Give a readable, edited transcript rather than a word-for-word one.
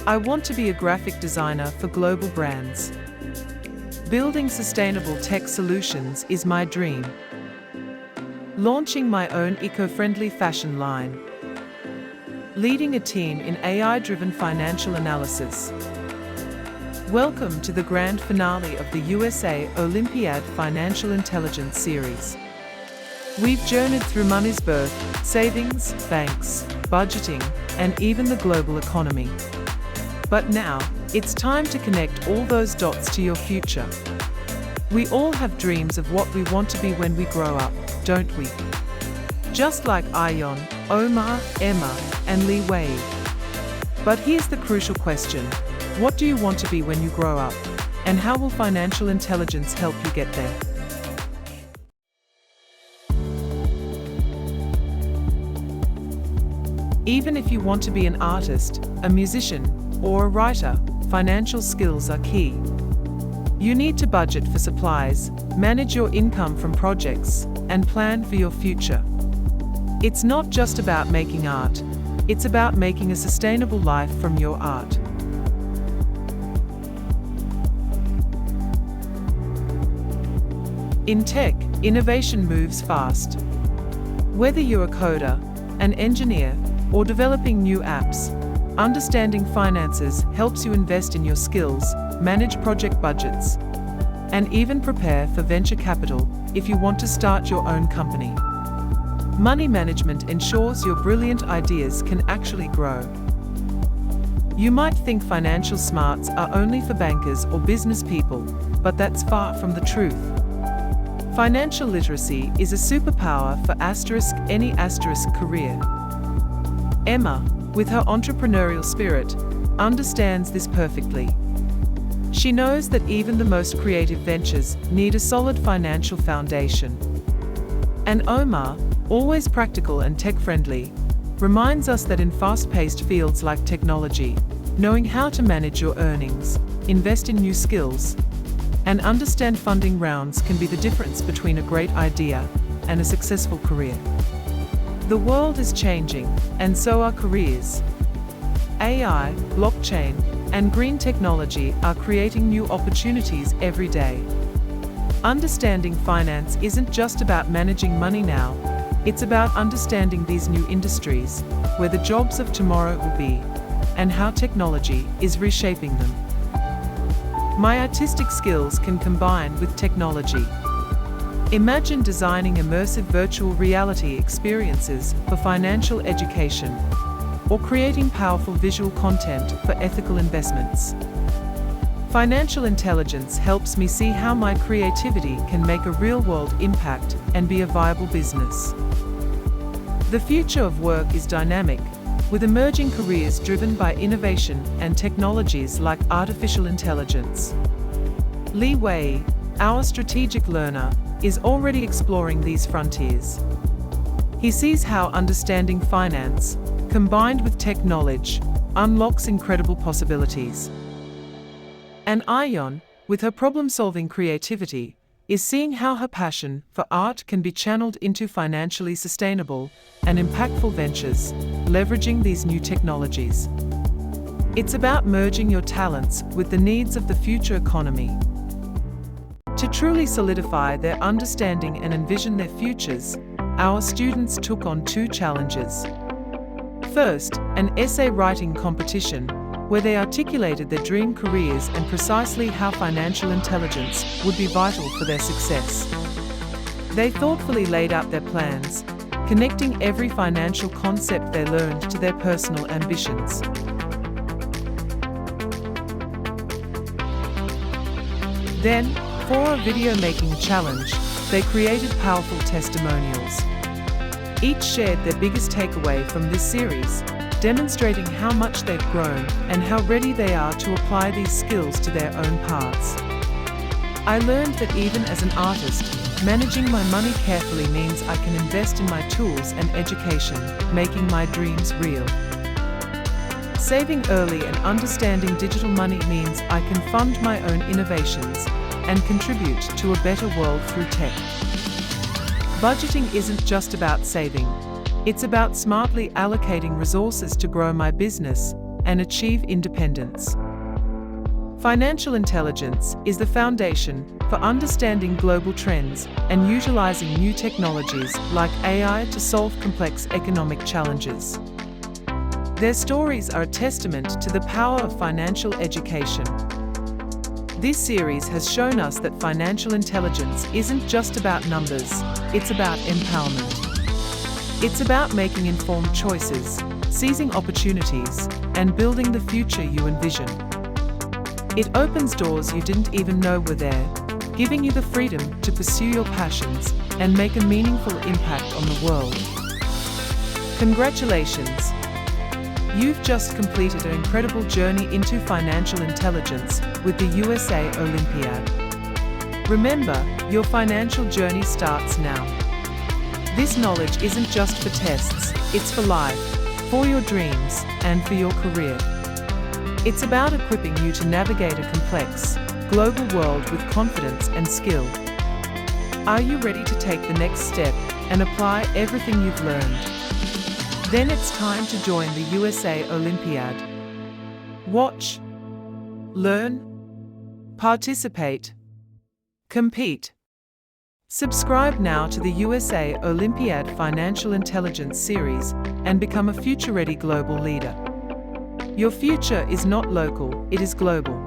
I want to be a graphic designer for global brands. Building sustainable tech solutions is my dream. Launching my own eco-friendly fashion line. Leading a team in AI-driven financial analysis. Welcome to the grand finale of the USA Olympiad Financial Intelligence Series. We've journeyed through money's birth, savings, banks, budgeting, and even the global economy. But now, it's time to connect all those dots to your future. We all have dreams of what we want to be when we grow up, don't we? Just like Ion, Omar, Emma, and Li Wei. But here's the crucial question. What do you want to be when you grow up? And how will financial intelligence help you get there? Even if you want to be an artist, a musician, or a writer, financial skills are key. You need to budget for supplies, manage your income from projects, and plan for your future. It's not just about making art, it's about making a sustainable life from your art. In tech, innovation moves fast. Whether you're a coder, an engineer, or developing new apps, understanding finances helps you invest in your skills, manage project budgets, and even prepare for venture capital if you want to start your own company. Money management ensures your brilliant ideas can actually grow. You might think financial smarts are only for bankers or business people, but that's far from the truth. Financial literacy is a superpower for any career. Emma, with her entrepreneurial spirit, understands this perfectly. She knows that even the most creative ventures need a solid financial foundation. And Omar, always practical and tech-friendly, reminds us that in fast-paced fields like technology, knowing how to manage your earnings, invest in new skills, and understand funding rounds can be the difference between a great idea and a successful career. The world is changing, and so are careers. AI, blockchain, and green technology are creating new opportunities every day. Understanding finance isn't just about managing money now, it's about understanding these new industries, where the jobs of tomorrow will be, and how technology is reshaping them. My artistic skills can combine with technology. Imagine designing immersive virtual reality experiences for financial education, or creating powerful visual content for ethical investments. Financial intelligence helps me see how my creativity can make a real-world impact and be a viable business. The future of work is dynamic, with emerging careers driven by innovation and technologies like artificial intelligence. Li Wei, our strategic learner, is already exploring these frontiers. He sees how understanding finance, combined with tech knowledge, unlocks incredible possibilities. And Ion, with her problem-solving creativity, is seeing how her passion for art can be channeled into financially sustainable and impactful ventures, leveraging these new technologies. It's about merging your talents with the needs of the future economy. To truly solidify their understanding and envision their futures, our students took on two challenges. First, an essay writing competition, where they articulated their dream careers and precisely how financial intelligence would be vital for their success. They thoughtfully laid out their plans, connecting every financial concept they learned to their personal ambitions. Then, for a video-making challenge, they created powerful testimonials. Each shared their biggest takeaway from this series, demonstrating how much they've grown and how ready they are to apply these skills to their own paths. I learned that even as an artist, managing my money carefully means I can invest in my tools and education, making my dreams real. Saving early and understanding digital money means I can fund my own innovations and contribute to a better world through tech. Budgeting isn't just about saving. It's about smartly allocating resources to grow my business and achieve independence. Financial intelligence is the foundation for understanding global trends and utilizing new technologies like AI to solve complex economic challenges. Their stories are a testament to the power of financial education. This series has shown us that financial intelligence isn't just about numbers, it's about empowerment. It's about making informed choices, seizing opportunities, and building the future you envision. It opens doors you didn't even know were there, giving you the freedom to pursue your passions and make a meaningful impact on the world. Congratulations! You've just completed an incredible journey into financial intelligence with the USA Olympiad. Remember, your financial journey starts now. This knowledge isn't just for tests, it's for life, for your dreams, and for your career. It's about equipping you to navigate a complex, global world with confidence and skill. Are you ready to take the next step and apply everything you've learned? Then it's time to join the USA Olympiad. Watch, learn, participate, compete. Subscribe now to the USA Olympiad Financial Intelligence series and become a future-ready global leader. Your future is not local, it is global.